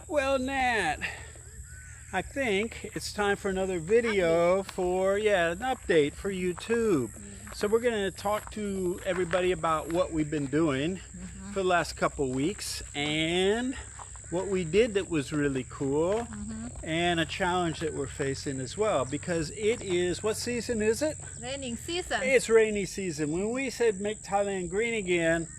Well, Nat, I think it's time for another video for, an update for YouTube. So we're going to talk to everybody about what we've been doing for the last couple weeks and what we did that was really cool and a challenge that we're facing as well, because it is, what season is it? Raining season. It's rainy season. When we said make Thailand green again,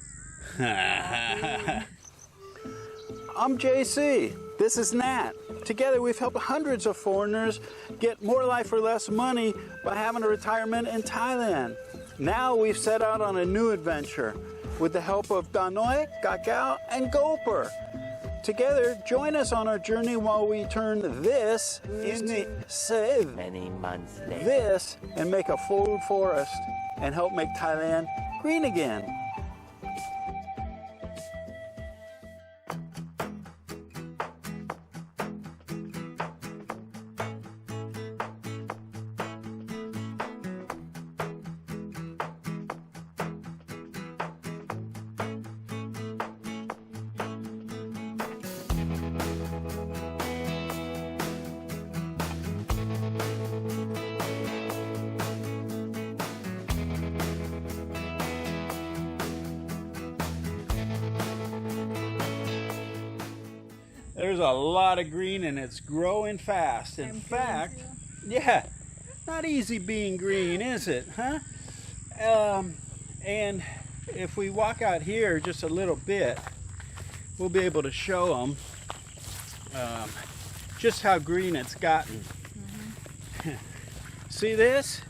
I'm JC. This is Nat. Together we've helped hundreds of foreigners get more life for less money by having a retirement in Thailand. Now we've set out on a new adventure with the help of Danoi, Kakao, and Gulper. Together, join us on our journey while we turn this into save many months later. This and make a full forest and help make Thailand green again. There's a lot of green and it's growing fast. In fact, not easy being green, is it, huh? And if we walk out here just a little bit, we'll be able to show them just how green it's gotten. See this?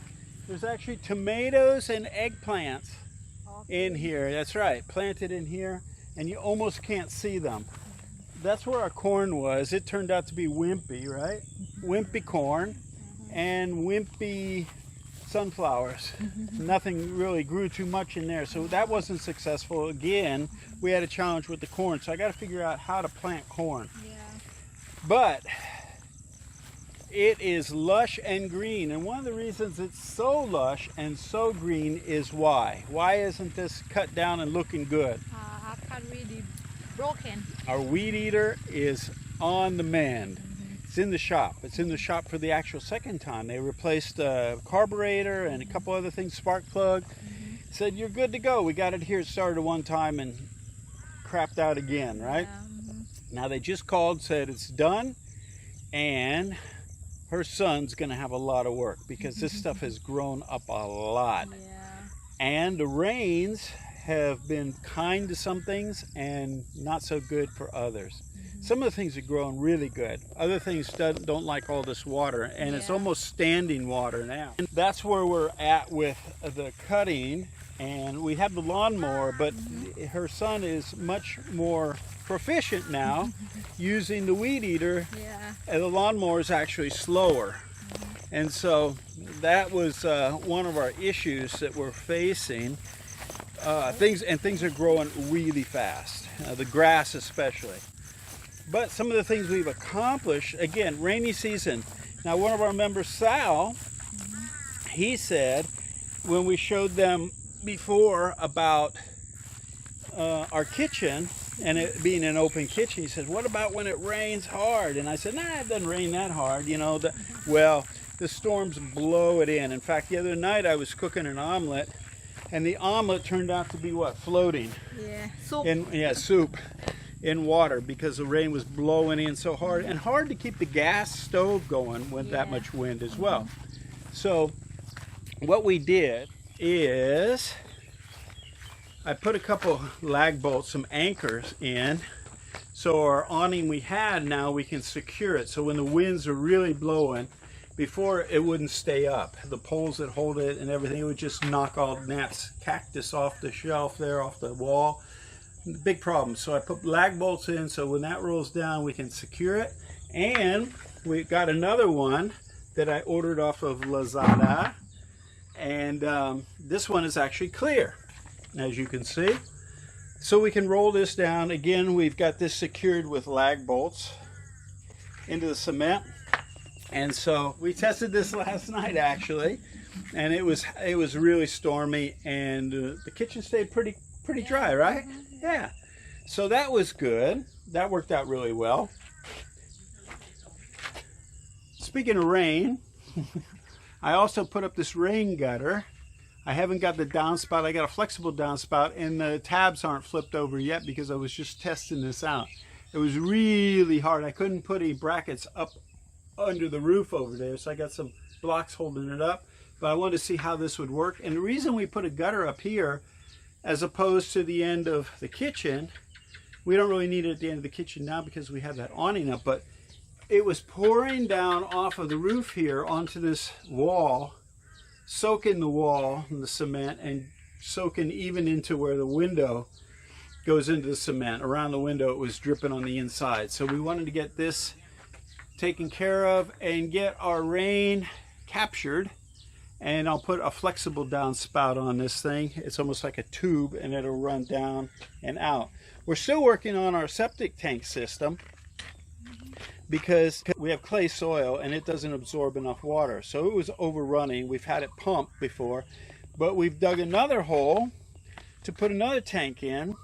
There's actually tomatoes and eggplants in here. That's right, planted in here, and you almost can't see them. That's where our corn was. It turned out to be wimpy, right? Wimpy corn and wimpy sunflowers. Nothing really grew too much in there, so that wasn't successful. Again, we had a challenge with the corn, so I got to figure out how to plant corn. But it is lush and green, and one of the reasons it's so lush and so green is why? Why isn't this cut down and looking good? Really broken. Our weed eater is on the mend. It's in the shop. It's in the shop for the actual second time. They replaced a carburetor and a couple other things, spark plug. Said, you're good to go. We got it here. It started one time and crapped out again, right? Now they just called, said it's done, and her son's going to have a lot of work because this stuff has grown up a lot. And the rains have been kind to some things and not so good for others. Some of the things are growing really good. Other things don't like all this water, and it's almost standing water now. And that's where we're at with the cutting, and we have the lawnmower, but her son is much more proficient now using the weed eater, and the lawnmower is actually slower. And so that was one of our issues that we're facing. Things are growing really fast, the grass especially. But some of the things we've accomplished, again, rainy season. Now one of our members, Sal, he said when we showed them before about our kitchen and it being an open kitchen, he said, what about when it rains hard? And I said, nah, it doesn't rain that hard, you know. Well, the storms blow it in. In fact, the other night I was cooking an omelet, and the omelet turned out to be what? Floating. Soup. Soup in water because the rain was blowing in so hard, and hard to keep the gas stove going with that much wind as well. So what we did is I put a couple lag bolts, some anchors in, so our awning we had, now we can secure it. So when the winds are really blowing, before it wouldn't stay up. The poles that hold it and everything, it would just knock all Nat's cactus off the shelf there, off the wall. Big problem. So I put lag bolts in so when that rolls down we can secure it. And we got another one that I ordered off of Lazada. And this one is actually clear, as you can see. So we can roll this down. Again, we've got this secured with lag bolts into the cement. And so we tested this last night actually, and it was really stormy, and the kitchen stayed pretty dry, right? Yeah. So that was good. That worked out really well. speaking of rain, I also put up this rain gutter. I haven't got the downspout. I got a flexible downspout, and the tabs aren't flipped over yet because I was just testing this out. It was really hard. I couldn't put any brackets up under the roof over there, so I got some blocks holding it up. But I wanted to see how this would work. And the reason we put a gutter up here as opposed to the end of the kitchen, we don't really need it at the end of the kitchen now because we have that awning up, but it was pouring down off of the roof here onto this wall, soaking the wall and the cement, and soaking even into where the window goes into the cement. Around the window it was dripping on the inside. So we wanted to get this taken care of and get our rain captured. And I'll put a flexible downspout on this thing. It's almost like a tube, and it'll run down and out. We're still working on our septic tank system because we have clay soil and it doesn't absorb enough water. So it was overrunning. We've had it pumped before, but we've dug another hole to put another tank in.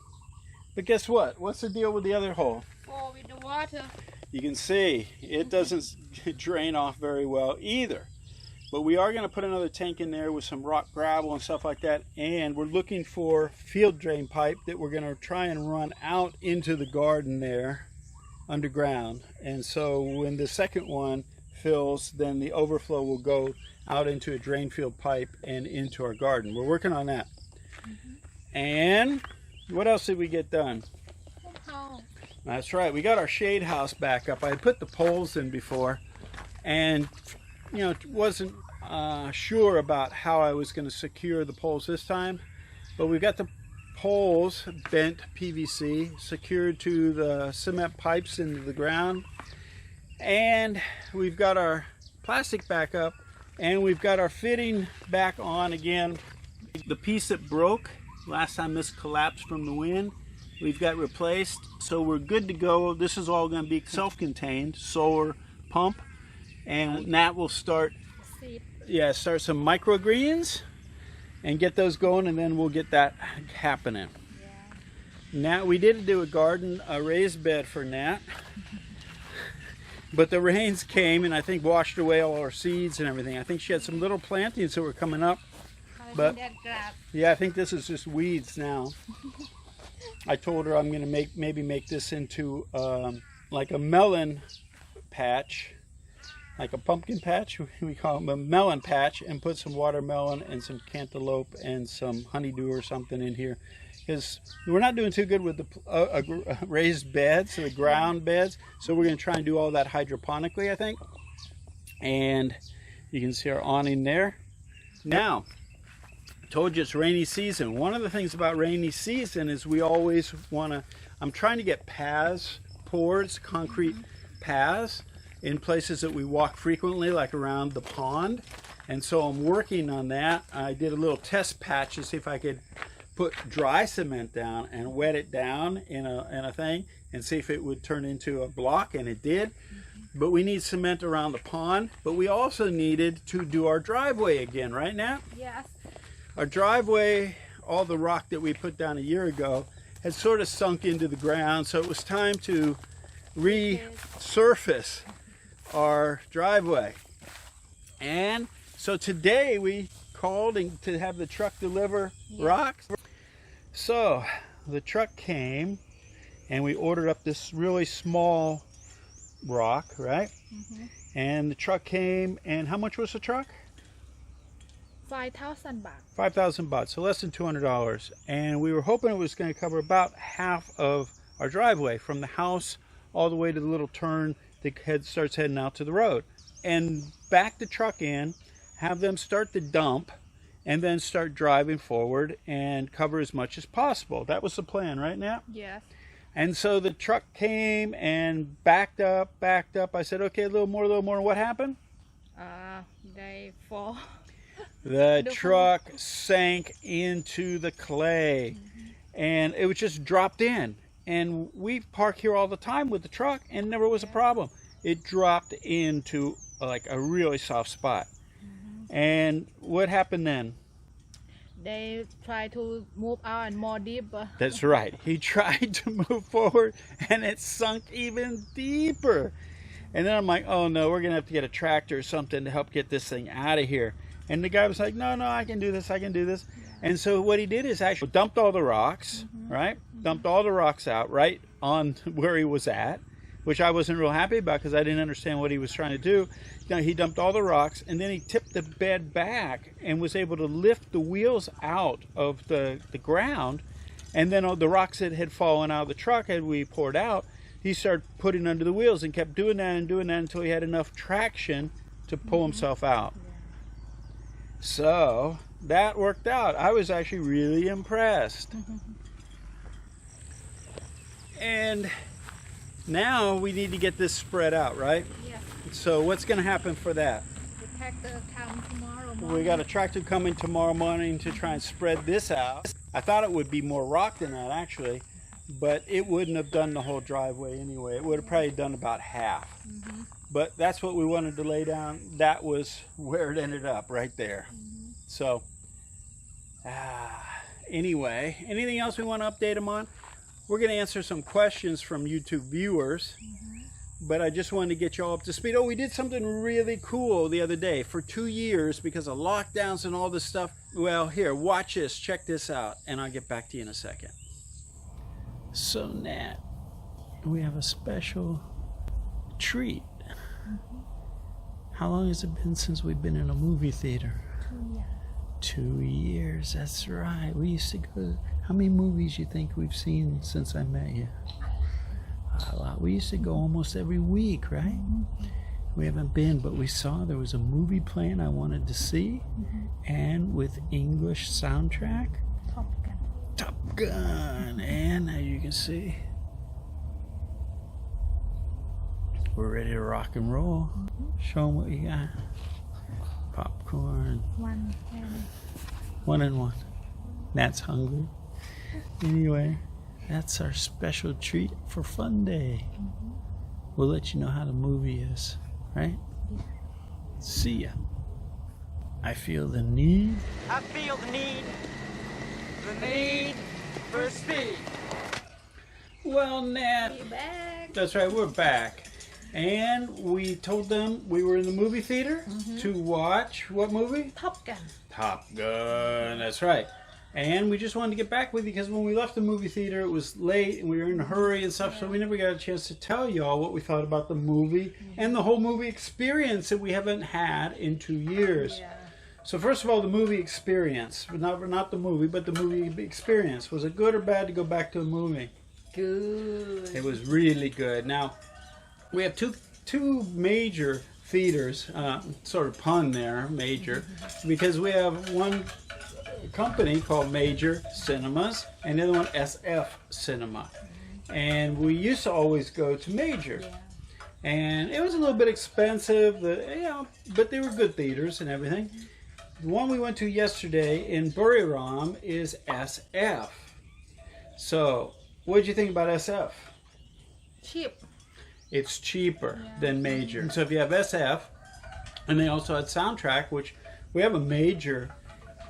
But guess what? What's the deal with the other hole? Full with the water. You can see it doesn't drain off very well either. But we are going to put another tank in there with some rock gravel and stuff like that. And we're looking for field drain pipe that we're going to try and run out into the garden there underground. And so when the second one fills, then the overflow will go out into a drain field pipe and into our garden. We're working on that. And what else did we get done? That's right, we got our shade house back up. I had put the poles in before, and you know, wasn't sure about how I was going to secure the poles this time, but we got the poles, bent PVC, secured to the cement pipes into the ground, and we've got our plastic back up, and we've got our fitting back on again. The piece that broke last time this collapsed from the wind, we've got replaced, so we're good to go. This is all going to be self-contained solar pump, and that will start some microgreens and get those going, and then we'll get that happening. Now, we did do a raised bed for Nat, but the rains came and I think washed away all our seeds and everything. I think she had some little plantings that were coming up, but yeah, I think this is just weeds now. I told her I'm going to maybe make this into like a melon patch, like a pumpkin patch. We call them a melon patch, and put some watermelon and some cantaloupe and some honeydew or something in here, because we're not doing too good with the raised beds, the ground beds. So we're going to try and do all that hydroponically, I think. And you can see our awning there. Now, I told you it's rainy season. One of the things about rainy season is we always want to, I'm trying to get paths, concrete paths, in places that we walk frequently, like around the pond. And so I'm working on that. I did a little test patch to see if I could put dry cement down and wet it down in a thing and see if it would turn into a block, and it did. But we need cement around the pond, but we also needed to do our driveway again, right now? Yes. Our driveway, all the rock that we put down a year ago, had sort of sunk into the ground, so it was time to resurface our driveway. And so today we called to have the truck deliver rocks. So the truck came and we ordered up this really small rock, right? And the truck came, and how much was the truck? 5,000 baht. 5,000 baht, so less than $200. And we were hoping it was going to cover about half of our driveway, from the house all the way to the little turn that starts heading out to the road. And back the truck in, have them start the dump, and then start driving forward and cover as much as possible. That was the plan, right, Nat? Yes. And so the truck came and backed up. I said, okay, a little more. What happened? They fall. The truck sank into the clay, and it was just dropped in. And we park here all the time with the truck, and never was a problem. It dropped into like a really soft spot. And what happened then? They try to move out and more deeper. That's right. He tried to move forward, and it sunk even deeper. And then I'm like, oh no, we're gonna have to get a tractor or something to help get this thing out of here. And the guy was like, no, I can do this, I can do this. And so what he did is actually dumped all the rocks, right? Dumped all the rocks out right on where he was at, which I wasn't real happy about because I didn't understand what he was trying to do. You know, he dumped all the rocks, and then he tipped the bed back and was able to lift the wheels out of the ground. And then all the rocks that had fallen out of the truck as we poured out, he started putting under the wheels and kept doing that until he had enough traction to pull himself out. So that worked out. I was actually really impressed. And now we need to get this spread out, right? Yeah. So what's going to happen for that? The tractor come tomorrow morning. We got a tractor coming tomorrow morning to try and spread this out. I thought it would be more rock than that actually, but it wouldn't have done the whole driveway anyway. It would have probably done about half. But that's what we wanted to lay down. That was where it ended up, right there. So anyway, anything else we want to update them on? We're going to answer some questions from YouTube viewers, but I just wanted to get you all up to speed. Oh, we did something really cool the other day. For 2 years, because of lockdowns and all this stuff, well, here, watch this, check this out, and I'll get back to you in a second. So, Nat, we have a special treat. How long has it been since we've been in a movie theater? 2 years. 2 years, that's right. We used to go. How many movies you think we've seen since I met you? A lot. We used to go almost every week, right? We haven't been, but we saw there was a movie playing I wanted to see, and with English soundtrack. Top Gun. Top Gun, and as you can see, we're ready to rock and roll. Show them what you got. Popcorn. One and one. Nat's hungry. Anyway, that's our special treat for Fun Day. We'll let you know how the movie is, right? See ya. I feel the need. I feel the need for speed. Well, Nat, We're back. that's right, we're back. And we told them we were in the movie theater to watch what movie? Top Gun. Top Gun, that's right. And we just wanted to get back with you because when we left the movie theater, it was late and we were in a hurry and stuff, so we never got a chance to tell y'all what we thought about the movie and the whole movie experience that we haven't had in 2 years. Yeah. So first of all, the movie experience, not the movie, but the movie experience. Was it good or bad to go back to a movie? Good. It was really good. Now, we have two major theaters, sort of pun there, major, because we have one company called Major Cinemas and the other one SF Cinema. And we used to always go to Major. Yeah. And it was a little bit expensive, but they were good theaters and everything. The one we went to yesterday in Buriram is SF. So, what did you think about SF? Cheap. It's cheaper than Major. And so if you have SF, and they also had Soundtrack, which we have a Major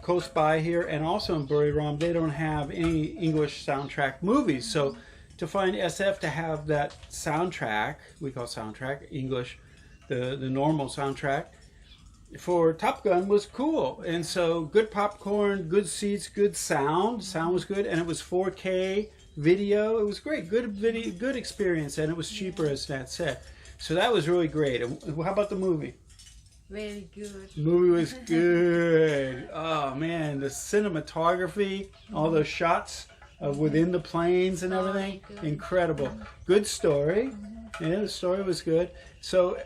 close by here, and also in Buriram, they don't have any English soundtrack movies. So to find SF to have that soundtrack, we call soundtrack English, the normal soundtrack, for Top Gun was cool. And so good popcorn, good seats, good sound. Sound was good, and it was 4K video. It was great. Good video, good experience, and it was cheaper, as Nat said. So that was really great. And how about the movie? Very good. The movie was good. Oh man, the cinematography, all those shots of within the planes and everything, incredible. Good story. Yeah, the story was good. So,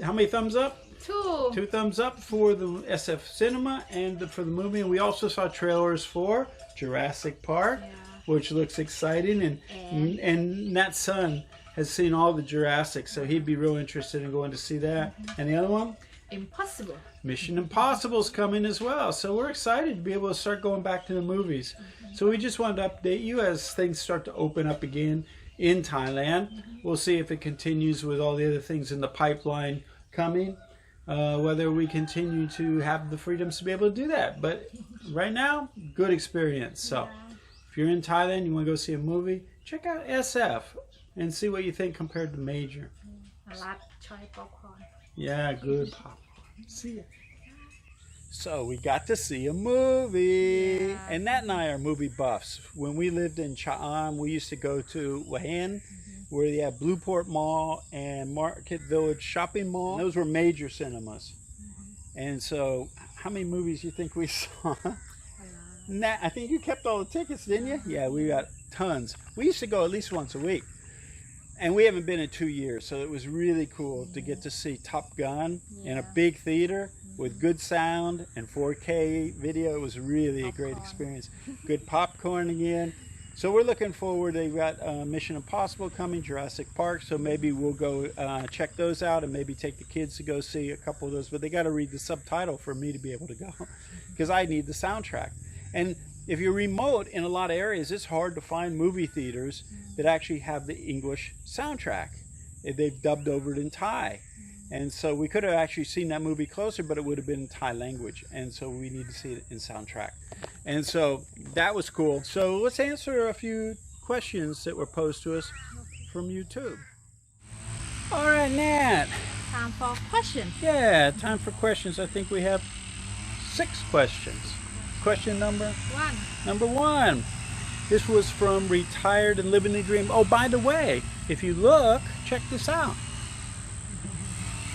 how many thumbs up? 2. 2 thumbs up for the SF Cinema and for the movie. And we also saw trailers for Jurassic Park, which looks exciting. And Nat's son has seen all the Jurassic, so he'd be real interested in going to see that. And the other one? Impossible. Mission Impossible's coming as well. So we're excited to be able to start going back to the movies. So we just wanted to update you as things start to open up again in Thailand. We'll see if it continues with all the other things in the pipeline coming. Whether we continue to have the freedoms to be able to do that. But right now, good experience. So if you're in Thailand, you want to go see a movie, check out SF and see what you think compared to Major. Salad, choy popcorn. Yeah, good pop. See ya. So we got to see a movie. Yeah. And Nat and I are movie buffs. When we lived in Cha'an, we used to go to Wahan, where they have Blueport Mall and Market Village Shopping Mall. Those were major cinemas. And so, how many movies do you think we saw? Nat, I think you kept all the tickets, didn't you? Yeah, we got tons. We used to go at least once a week. And we haven't been in 2 years, so it was really cool to get to see Top Gun in a big theater with good sound and 4K video. It was really a great experience. Good popcorn again. So we're looking forward. They've got Mission Impossible coming, Jurassic Park, so maybe we'll go check those out and maybe take the kids to go see a couple of those. But they got to read the subtitle for me to be able to go because I need the soundtrack. And if you're remote in a lot of areas, it's hard to find movie theaters that actually have the English soundtrack. They've dubbed over it in Thai. And so we could have actually seen that movie closer, but it would have been in Thai language. And so we need to see it in soundtrack. And so that was cool. So let's answer a few questions that were posed to us from YouTube. All right, Nat. Time for question. Yeah, time for questions. I think we have 6 questions. Question number 1. Number 1. This was from Retired and Living the Dream. Oh, by the way, if you look, check this out.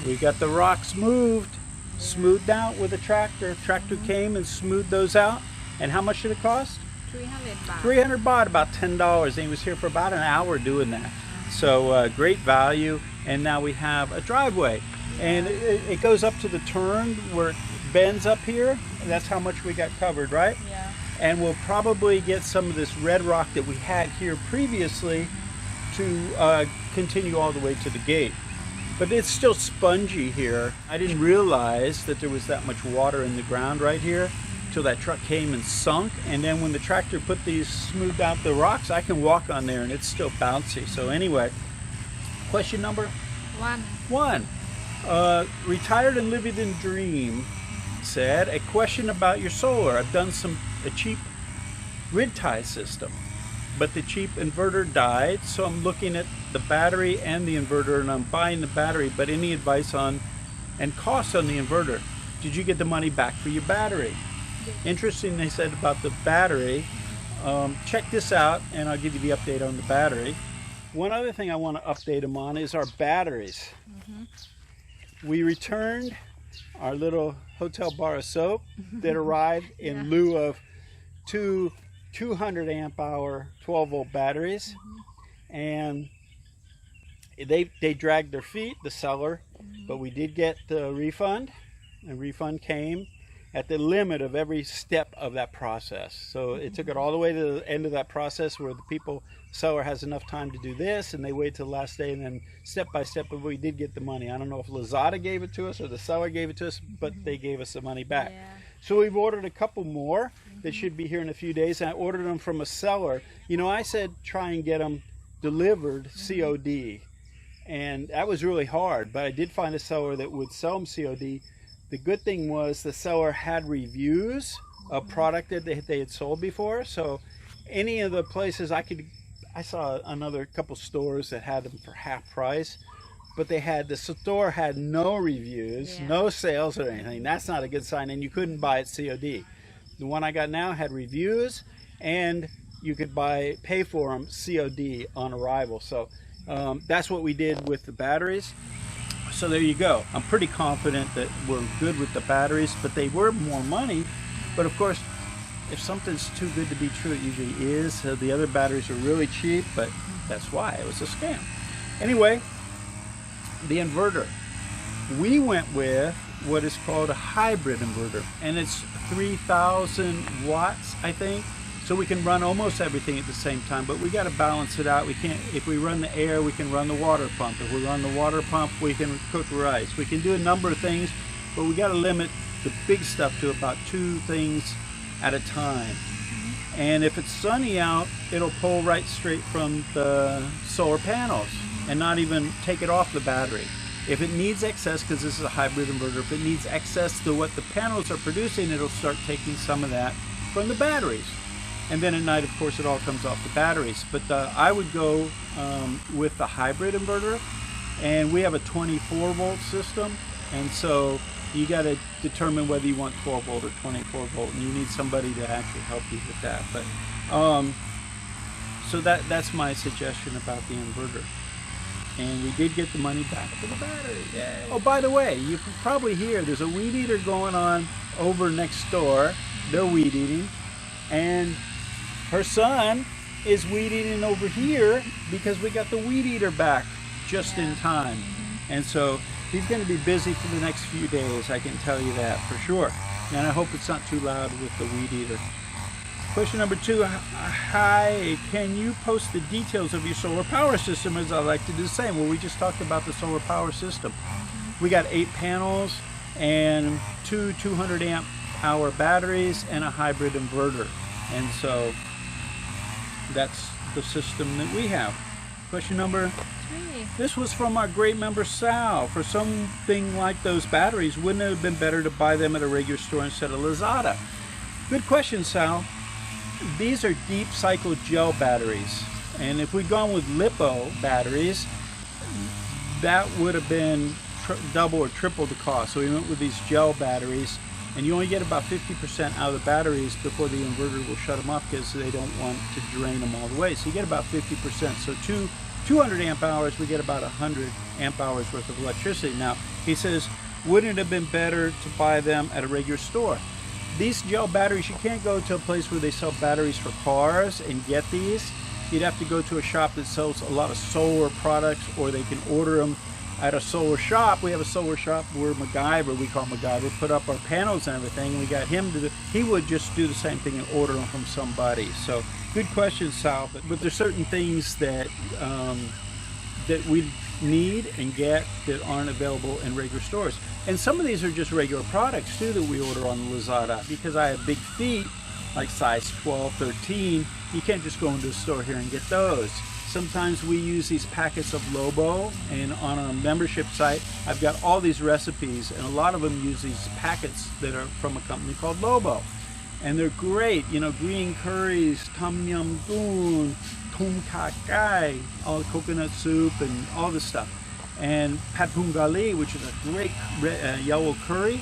We got the rocks moved, smoothed out with a tractor. Tractor came and smoothed those out. And how much did it cost? 300 baht. 300 baht, about $10. And he was here for about an hour doing that. So great value. And now we have a driveway. And it goes up to the turn where it bends up here. That's how much we got covered, right? Yeah. And we'll probably get some of this red rock that we had here previously to continue all the way to the gate. But it's still spongy here. I didn't realize that there was that much water in the ground right here till that truck came and sunk. And then when the tractor put these, smoothed out the rocks, I can walk on there and it's still bouncy. So anyway, question number 1. Retired and Living in Dream said, a question about your solar. I've done a cheap grid tie system, but the cheap inverter died, so I'm looking at the battery and the inverter, and I'm buying the battery. But any advice on and costs on the inverter? Did you get the money back for your battery? Interesting, they said about the battery. Check this out and I'll give you the update on the battery. One other thing I want to update them on is our batteries. We returned our little hotel bar of soap that arrived in lieu of 2 200 amp hour 12 volt batteries. And they dragged their feet, the seller, but we did get the refund. The refund came at the limit of every step of that process. So it took it all the way to the end of that process where the seller has enough time to do this, and they wait till the last day, and then step by step, but we did get the money. I don't know if Lazada gave it to us or the seller gave it to us, but they gave us the money back. Yeah. So we've ordered a couple more that should be here in a few days, and I ordered them from a seller. You know, I said try and get them delivered COD, and that was really hard, but I did find a seller that would sell them COD. The good thing was the seller had reviews of product that they had sold before. So any of the places I saw another couple stores that had them for half price, but the store had no reviews, no sales or anything. That's not a good sign, and you couldn't buy it COD. The one I got now had reviews, and you could pay for them COD on arrival. So that's what we did with the batteries. So there you go. I'm pretty confident that we're good with the batteries, but they were more money. But of course, if something's too good to be true, it usually is. So the other batteries are really cheap, but that's why it was a scam. Anyway, the inverter. We went with what is called a hybrid inverter, and it's 3,000 watts, I think. So we can run almost everything at the same time, but we got to balance it out. We can't, if we run the air, we can run the water pump. If we run the water pump, we can cook rice. We can do a number of things, but we got to limit the big stuff to about 2 things at a time. And if it's sunny out, it'll pull right straight from the solar panels and not even take it off the battery. If it needs excess, because this is a hybrid inverter, if it needs excess to what the panels are producing, it'll start taking some of that from the batteries. And then at night, of course, it all comes off the batteries. But I would go with the hybrid inverter. and we have a 24 volt system, and so you got to determine whether you want 12 volt or 24 volt, and you need somebody to actually help you with that. But so that's my suggestion about the inverter. And we did get the money back for the battery. Yay. Oh, by the way, you can probably hear there's a weed eater going on over next door. They're weed eating, and her son is weed eating over here because we got the weed eater back just in time. And so he's going to be busy for the next few days, I can tell you that for sure. And I hope it's not too loud with the weed eater. Question number 2, hi, can you post the details of your solar power system, as I like to do the same? Well, we just talked about the solar power system. We got 8 panels and 2 200 amp hour batteries and a hybrid inverter. And so that's the system that we have. Question number 3. This was from our great member Sal. For something like those batteries, wouldn't it have been better to buy them at a regular store instead of Lazada? Good question, Sal. These are deep cycle gel batteries, and if we'd gone with lipo batteries, that would have been double or triple the cost. So we went with these gel batteries, and you only get about 50% out of the batteries before the inverter will shut them off because they don't want to drain them all the way. So you get about 50%. So 200 amp hours, we get about 100 amp hours worth of electricity. Now, he says, wouldn't it have been better to buy them at a regular store? These gel batteries, you can't go to a place where they sell batteries for cars and get these. You'd have to go to a shop that sells a lot of solar products, or they can order them at a solar shop. We have a solar shop where MacGyver, we call MacGyver, put up our panels and everything. We got him to he would just do the same thing and order them from somebody. So good question, Sal. But there's certain things that that we need and get that aren't available in regular stores. And some of these are just regular products too that we order on Lazada. Because I have big feet, like size 12, 13, you can't just go into the store here and get those. Sometimes we use these packets of Lobo, and on our membership site, I've got all these recipes, and a lot of them use these packets that are from a company called Lobo. And they're great, you know, green curries, tom yum goong, tom kha gai, all coconut soup and all this stuff. And pat pungali, which is a great yellow curry.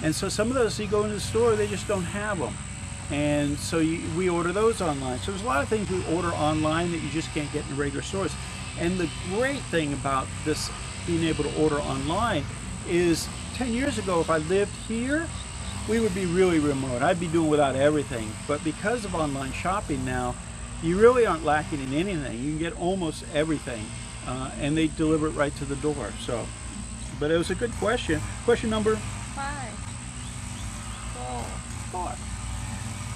And so some of those, you go into the store, they just don't have them. And so we order those online. So there's a lot of things we order online that you just can't get in regular stores. And the great thing about this being able to order online is 10 years ago, if I lived here, we would be really remote. I'd be doing without everything. But because of online shopping now, you really aren't lacking in anything. You can get almost everything. And they deliver it right to the door. So, but it was a good question. Question number 5, 4.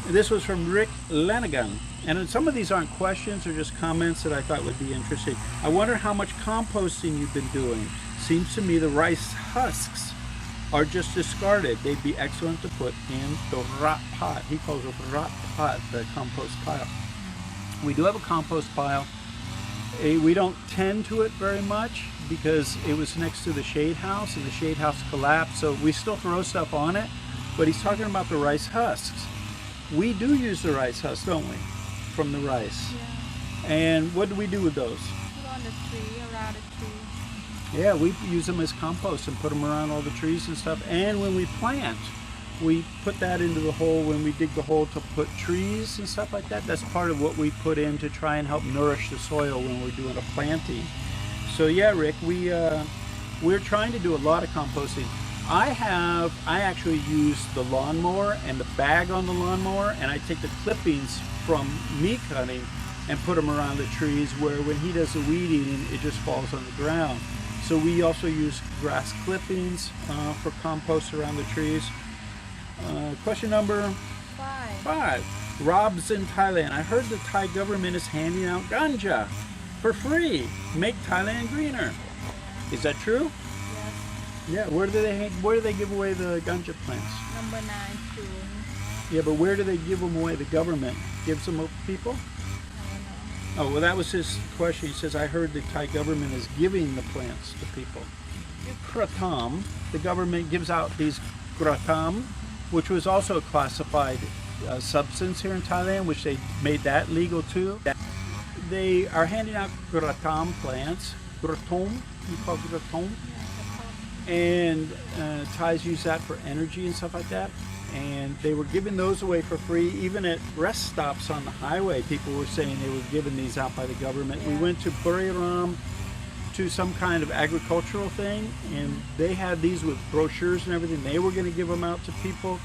This was from Rick Lanigan. And some of these aren't questions, they're just comments that I thought would be interesting. I wonder how much composting you've been doing. Seems to me the rice husks are just discarded. They'd be excellent to put in the rot pot. He calls it the rot pot, the compost pile. We do have a compost pile. We don't tend to it very much because it was next to the shade house, and the shade house collapsed, so we still throw stuff on it. But he's talking about the rice husks. We do use the rice husks, don't we? From the rice. Yeah. And what do we do with those? Put on the tree, around the tree. Yeah, we use them as compost and put them around all the trees and stuff. And when we plant, we put that into the hole when we dig the hole to put trees and stuff like that. That's part of what we put in to try and help nourish the soil when we're doing a planting. So yeah, Rick, we're trying to do a lot of composting. I actually use the lawnmower and the bag on the lawnmower, and I take the clippings from me cutting and put them around the trees, where when he does the weed eating, it just falls on the ground. So we also use grass clippings for compost around the trees. Question number 5. Rob's in Thailand. I heard the Thai government is handing out ganja for free. Make Thailand greener. Is that true? Yes. Yeah. Where do they give away the ganja plants? Number 9, June. Yeah, but where do they give them away? The government gives them to people? I don't know. Oh, well, that was his question. He says, I heard the Thai government is giving the plants to people. Kratom, the government gives out these kratom, which was also a classified substance here in Thailand, which they made that legal too. They are handing out kratom plants, kratom You call it a tone? And Thais use that for energy and stuff like that. And they were giving those away for free. Even at rest stops on the highway, people were saying they were giving these out by the government. We went to Buriram to some kind of agricultural thing, and they had these with brochures and everything. They were going to give them out to people.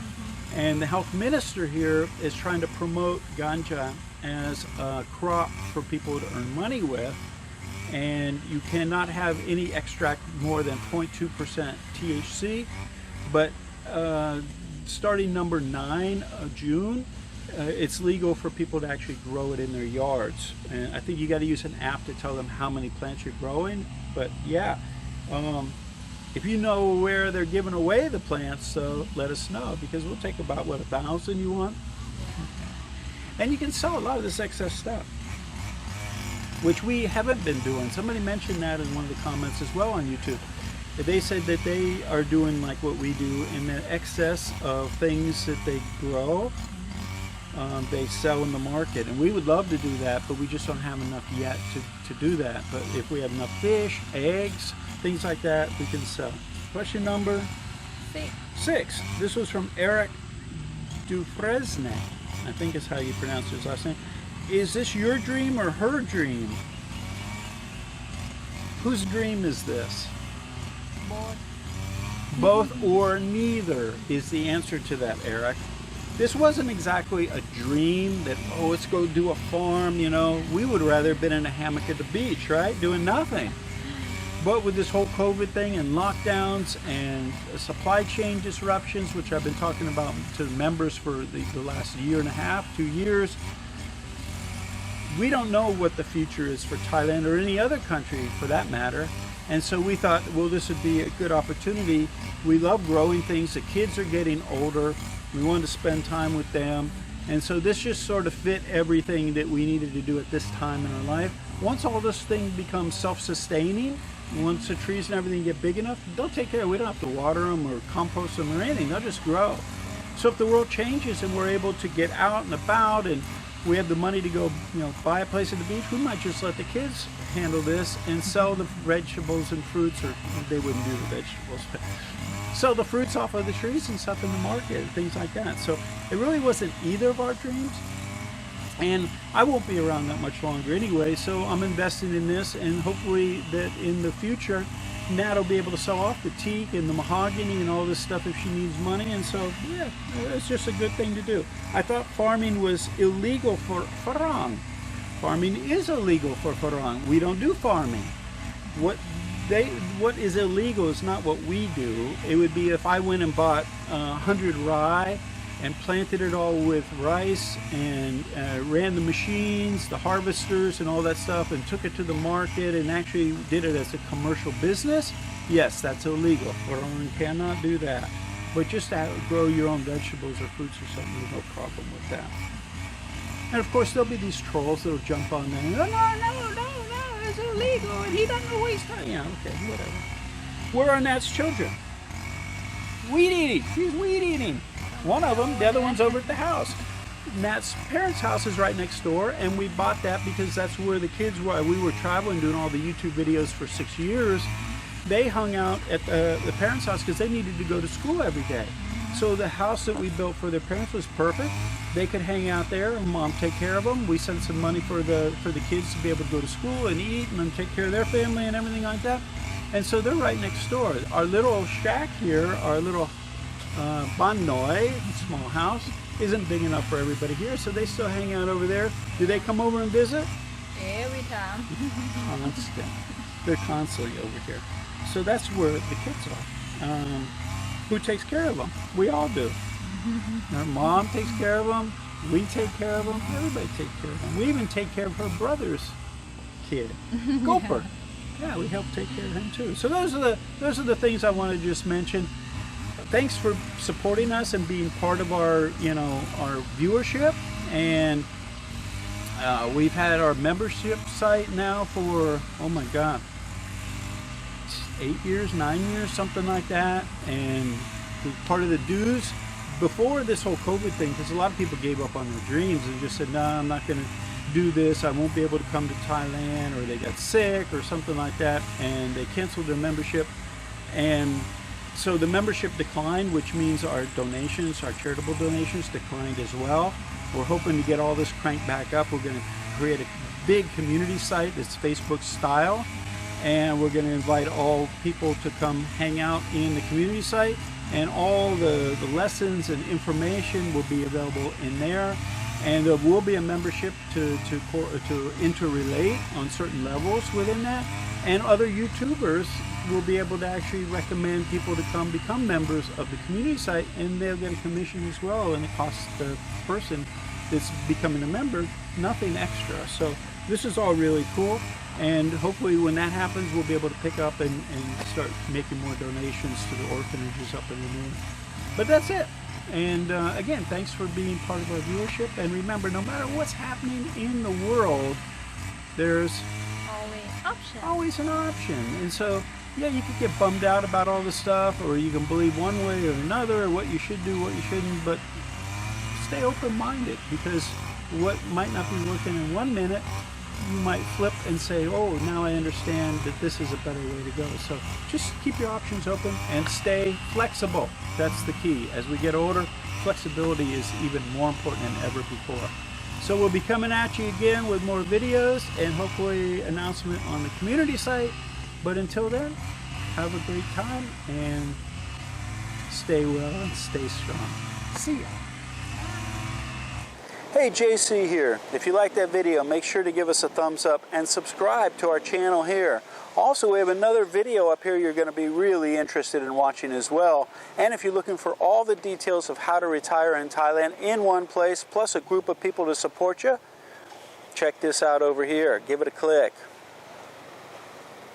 And the health minister here is trying to promote ganja as a crop for people to earn money with. And you cannot have any extract more than 0.2% THC. But starting number 9 of June, it's legal for people to actually grow it in their yards. And I think you got to use an app to tell them how many plants you're growing. But yeah, if you know where they're giving away the plants, so let us know, because we'll take about, what, 1,000 you want? And you can sell a lot of this excess stuff, which we haven't been doing. Somebody mentioned that in one of the comments as well on YouTube. They said that they are doing like what we do, in the excess of things that they grow, they sell in the market. And we would love to do that, but we just don't have enough yet to do that. But if we have enough fish, eggs, things like that, we can sell. Question number 6. This was from Eric Dufresne, I think is how you pronounce his last name. Is this your dream or her dream? Whose dream is this? Both or neither is the answer to that, Eric. This wasn't exactly a dream that, oh, let's go do a farm, you know. We would rather have been in a hammock at the beach, right? Doing nothing. But with this whole COVID thing and lockdowns and supply chain disruptions, which I've been talking about to members for the last year and a half, 2 years, we don't know what the future is for Thailand or any other country for that matter. And so we thought, well, this would be a good opportunity. We love growing things. The kids are getting older. We wanted to spend time with them. And so this just sort of fit everything that we needed to do at this time in our life. Once all this thing becomes self-sustaining, once the trees and everything get big enough, they'll take care of it. We don't have to water them or compost them or anything. They'll just grow. So if the world changes and we're able to get out and about and we have the money to go, you know, buy a place at the beach, we might just let the kids handle this and sell the vegetables and fruits, or they wouldn't do the vegetables, but sell the fruits off of the trees and stuff in the market and things like that. So it really wasn't either of our dreams. And I won't be around that much longer anyway, so I'm investing in this, and hopefully that in the future, Nat will be able to sell off the teak and the mahogany and all this stuff if she needs money. And so, yeah, it's just a good thing to do. I thought farming was illegal for Farang. Farming is illegal for Farang. We don't do farming. What is illegal is not what we do. It would be if I went and bought 100 rye and planted it all with rice and ran the machines, the harvesters and all that stuff, and took it to the market and actually did it as a commercial business. Yes, that's illegal. One cannot do that. But just to grow your own vegetables or fruits or something, there's no problem with that. And of course, there'll be these trolls that'll jump on there and, no, it's illegal, and he doesn't know what he's talking. Yeah, okay, whatever. Where are Nat's children? Weed eating. She's weed eating. One of them, the other one's over at the house. Nat's parents' house is right next door, and we bought that because that's where the kids were. We were traveling doing all the YouTube videos for 6 years. They hung out at the parents' house because they needed to go to school every day. So the house that we built for their parents was perfect. They could hang out there and Mom take care of them. We sent some money for the kids to be able to go to school and eat and then take care of their family and everything like that. And so they're right next door. Our little shack here, our little Banoi, small house, isn't big enough for everybody here, so they still hang out over there. Do they come over and visit? Every time. Constant. They're constantly over here. So that's where the kids are. Who takes care of them? We all do. Our mom takes care of them. We take care of them. Everybody takes care of them. We even take care of her brother's kid, Gopher. Yeah, we help take care of him too. So those are the things I want to just mention. Thanks for supporting us and being part of our, our viewership. And we've had our membership site now for, oh my God, 8 years, 9 years, something like that. And part of the dues before this whole COVID thing, because a lot of people gave up on their dreams and just said, no, I'm not going to do this, I won't be able to come to Thailand, or they got sick or something like that, and they canceled their membership. And so the membership declined, which means our donations, our charitable donations, declined as well. We're hoping to get all this cranked back up. We're going to create a big community site that's Facebook style, and we're going to invite all people to come hang out in the community site, and all the lessons and information will be available in there. And there will be a membership to interrelate on certain levels within that, and other YouTubers will be able to actually recommend people to come become members of the community site, and they'll get a commission as well, and it costs the person that's becoming a member nothing extra. So this is all really cool, and hopefully when that happens, we'll be able to pick up and start making more donations to the orphanages up in the north. But that's it. And again, thanks for being part of our viewership. And remember, no matter what's happening in the world, there's always an option. And so, yeah, you could get bummed out about all this stuff, or you can believe one way or another, what you should do, what you shouldn't, but stay open-minded, because what might not be working in 1 minute, you might flip and say, oh, now I understand that this is a better way to go. So just keep your options open and stay flexible. That's the key. As we get older, flexibility is even more important than ever before. So we'll be coming at you again with more videos, and hopefully announcement on the community site. But until then, have a great time and stay well and stay strong. See ya. Hey, JC here. If you like that video, make sure to give us a thumbs up and subscribe to our channel here. Also, we have another video up here you're going to be really interested in watching as well. And if you're looking for all the details of how to retire in Thailand in one place, plus a group of people to support you, check this out over here. Give it a click.